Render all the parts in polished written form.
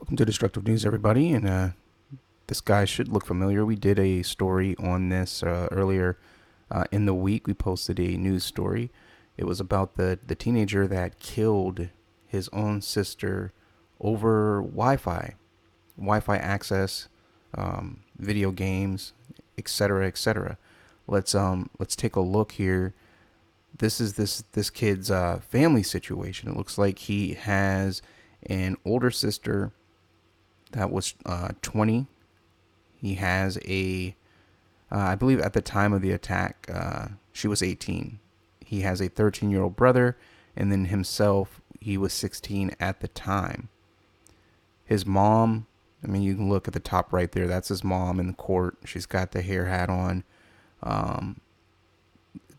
Welcome to Destructive News, everybody. And this guy should look familiar. We did a story on this earlier in the week. We posted a news story. It was about the teenager that killed his own sister over Wi-Fi access, video games, etc., etc. Let's take a look here. This is this kid's family situation. It looks like he has an older sister that was 20. He has I believe at the time of the attack, she was 18. He has a 13-year-old brother, and then himself, he was 16 at the time. His mom, I mean, you can look at the top right there. That's his mom in the court. She's got the hair hat on.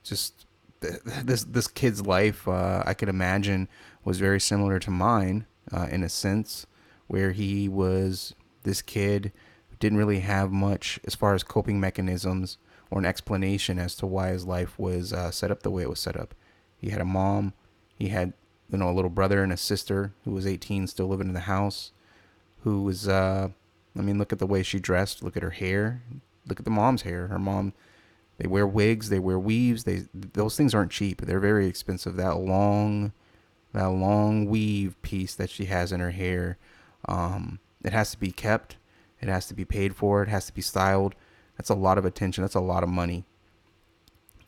Just this kid's life, I could imagine, was very similar to mine in a sense, where he was this kid who didn't really have much as far as coping mechanisms or an explanation as to why his life was set up the way it was set up. He had a mom, he had a little brother and a sister who was 18, still living in the house, who was look at the way she dressed, look at her hair, look at the mom's hair. Her mom, they wear wigs, they wear weaves. Those things aren't cheap. They're very expensive. That long weave piece that she has in her hair, it has to be kept. It has to be paid for. It has to be styled. That's a lot of attention. That's a lot of money.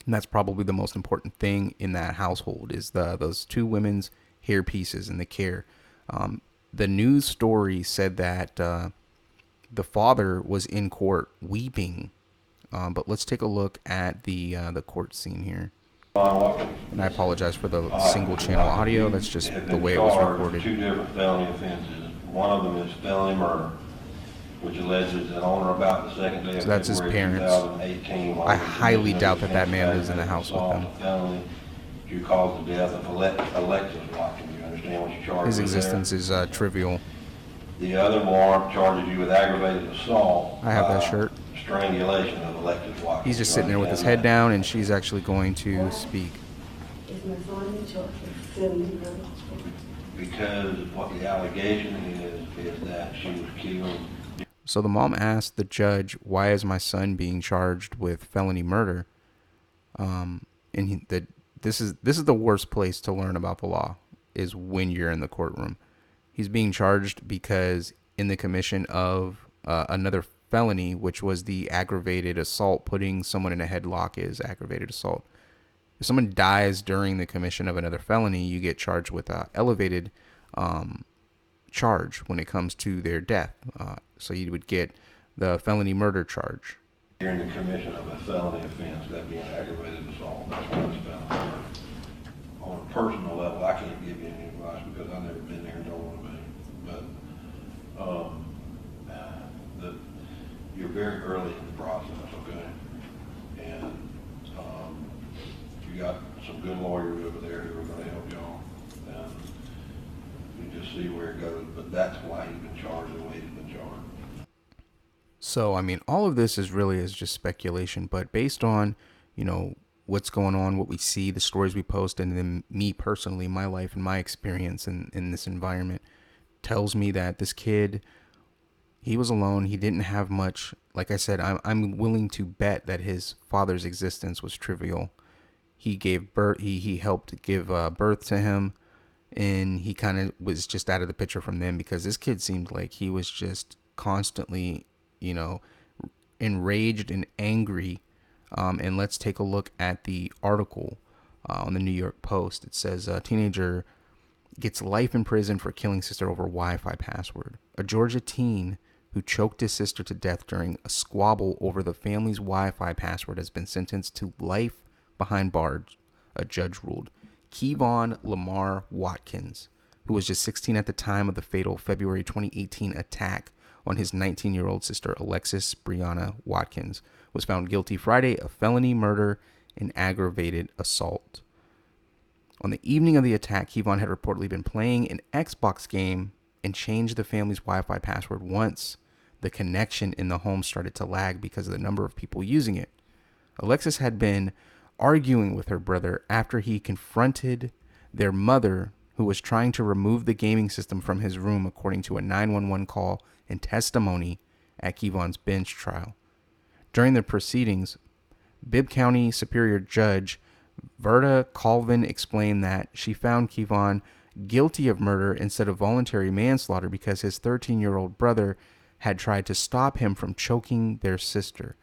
And that's probably the most important thing in that household is those two women's hair pieces and the care. The news story said that the father was in court weeping. But let's take a look at the court scene here. And I apologize for the single channel audio. That's just the way it was recorded. Two different felony offenses. One of them is felony murder, which alleges that on or about the second day of So that's his February parents. 2018, I highly doubt that man lives in the house with them. Felony to cause the death of Alexis Watkins. You understand what you charge? His existence is trivial. The other warrant charges you with aggravated assault. I have that shirt. Strangulation of Alexis Watkins. He's just sitting there with his head down, and she's actually going to speak. Is my son in charge of felony murder? Because what the allegation is that she was killed. So the mom asked the judge, "Why is my son being charged with felony murder?" This is the worst place to learn about the law is when you're in the courtroom. He's being charged because in the commission of another felony, which was the aggravated assault, putting someone in a headlock is aggravated assault. If someone dies during the commission of another felony, you get charged with an elevated charge when it comes to their death. So you would get the felony murder charge. During the commission of a felony offense, that being aggravated assault, that's what it's felony murder. On a personal level, I can't give you any advice because I've never been there and don't want to be. But you're very early in the process, okay? And you got some good lawyers over there who are going to help y'all. And you just see where it goes. But that's why he's been charged the way he's been charged. So, I mean, all of this is just speculation, but based on, what's going on, what we see, the stories we post, and then me personally, my life and my experience in this environment tells me that this kid, he was alone. He didn't have much. Like I said, I'm willing to bet that his father's existence was trivial. He gave birth. He helped give birth to him, and he kind of was just out of the picture from them because this kid seemed like he was just constantly, enraged and angry. And let's take a look at the article on the New York Post. It says a teenager gets life in prison for killing sister over Wi-Fi password. A Georgia teen who choked his sister to death during a squabble over the family's Wi-Fi password has been sentenced to life behind bars, a judge ruled. Kevon Watkins, who was just 16 at the time of the fatal February 2018 attack on his 19-year-old sister Alexis Brianna Watkins, was found guilty Friday of felony murder and aggravated assault. On the evening of the attack, Kevon had reportedly been playing an Xbox game and changed the family's Wi-Fi password once the connection in the home started to lag because of the number of people using it. Alexis had been arguing with her brother after he confronted their mother, who was trying to remove the gaming system from his room, according to a 911 call and testimony at Kevon's bench trial. During the proceedings, Bibb County Superior Judge Verda Colvin explained that she found Kevon guilty of murder instead of voluntary manslaughter because his 13-year-old brother had tried to stop him from choking their sister.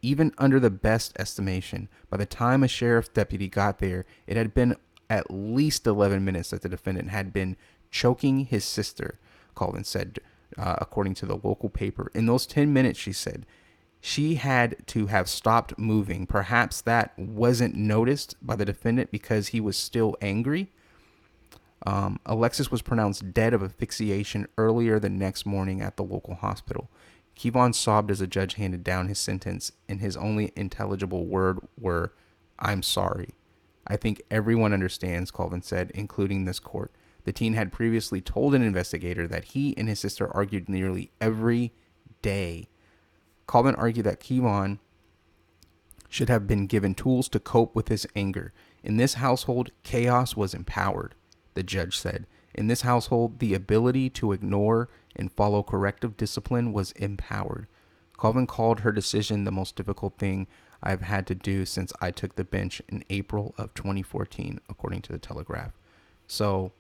Even under the best estimation, by the time a sheriff's deputy got there, it had been at least 11 minutes that the defendant had been choking his sister, Colvin said, according to the local paper. In those 10 minutes, she said, she had to have stopped moving. Perhaps that wasn't noticed by the defendant because he was still angry. Alexis was pronounced dead of asphyxiation earlier the next morning at the local hospital. Kevon sobbed as the judge handed down his sentence, and his only intelligible word were, "I'm sorry." "I think everyone understands," Colvin said, including this court. The teen had previously told an investigator that he and his sister argued nearly every day. Colvin argued that Kevon should have been given tools to cope with his anger. In this household, chaos was empowered, the judge said. In this household, the ability to ignore and follow corrective discipline was empowered. Colvin called her decision the most difficult thing I've had to do since I took the bench in April of 2014, according to the Telegraph. So,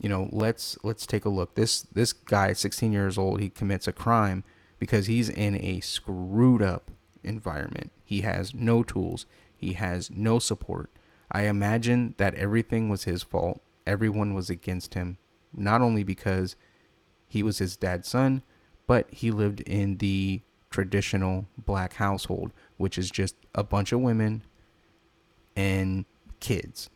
let's take a look. This guy, 16 years old, he commits a crime because he's in a screwed up environment. He has no tools. He has no support. I imagine that everything was his fault. Everyone was against him, not only because he was his dad's son, but he lived in the traditional black household, which is just a bunch of women and kids.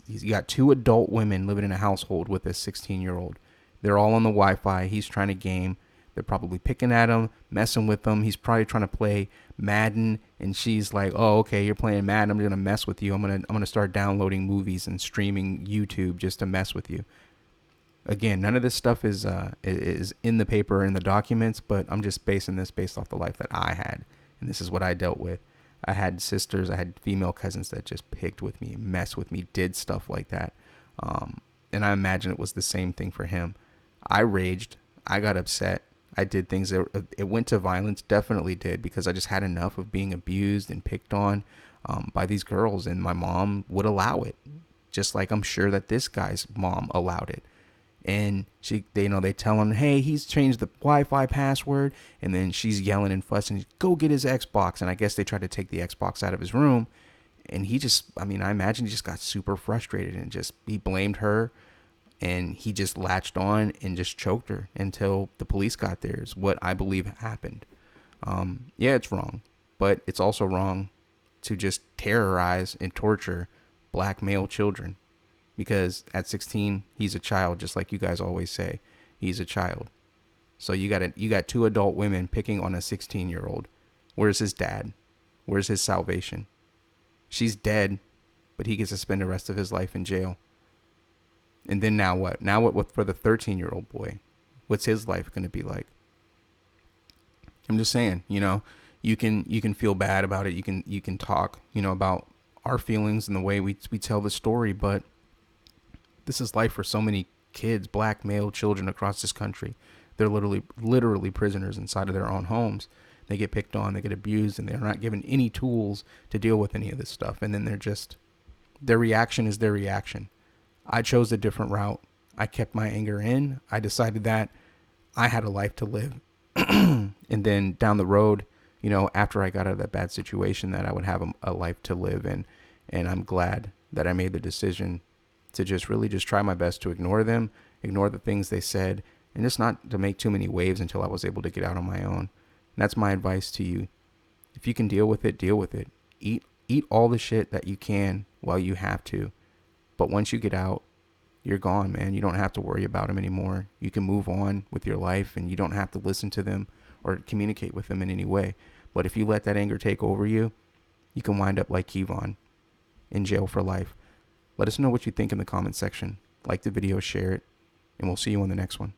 You got two adult women living in a household with a 16-year-old. They're all on the Wi-Fi. He's trying to game. They're probably picking at him, messing with him. He's probably trying to play Madden, and she's like, "Oh, okay, you're playing Madden. I'm gonna mess with you. I'm gonna start downloading movies and streaming YouTube just to mess with you." Again, none of this stuff is in the paper or in the documents, but I'm just basing this based off the life that I had, and this is what I dealt with. I had sisters, I had female cousins that just picked with me, messed with me, did stuff like that, and I imagine it was the same thing for him. I raged. I got upset. I did things that it went to violence, definitely did, because I just had enough of being abused and picked on by these girls, and my mom would allow it, just like I'm sure that this guy's mom allowed it. And they tell him, "Hey, he's changed the Wi-Fi password," and then she's yelling and fussing, "Go get his Xbox." And I guess they tried to take the Xbox out of his room, and I imagine he just got super frustrated and he blamed her. And he just latched on and just choked her until the police got there, is what I believe happened. Yeah, it's wrong. But it's also wrong to just terrorize and torture black male children. Because at 16, he's a child, just like you guys always say. He's a child. So you got two adult women picking on a 16-year-old. Where's his dad? Where's his salvation? She's dead, but he gets to spend the rest of his life in jail. And then now what? Now what for the 13-year-old boy? What's his life going to be like? I'm just saying, you can feel bad about it. You can talk, about our feelings and the way we tell the story, but this is life for so many kids, black male children across this country. They're literally prisoners inside of their own homes. They get picked on, they get abused, and they're not given any tools to deal with any of this stuff. And then their reaction is their reaction. I chose a different route. I kept my anger in. I decided that I had a life to live. And then down the road, after I got out of that bad situation, that I would have a life to live. And I'm glad that I made the decision to just try my best to ignore them, ignore the things they said, and just not to make too many waves until I was able to get out on my own. And that's my advice to you. If you can deal with it, deal with it. Eat all the shit that you can while you have to. But once you get out, you're gone, man. You don't have to worry about them anymore. You can move on with your life, and you don't have to listen to them or communicate with them in any way. But if you let that anger take over you, you can wind up like Kevon, in jail for life. Let us know what you think in the comment section. Like the video, share it, and we'll see you on the next one.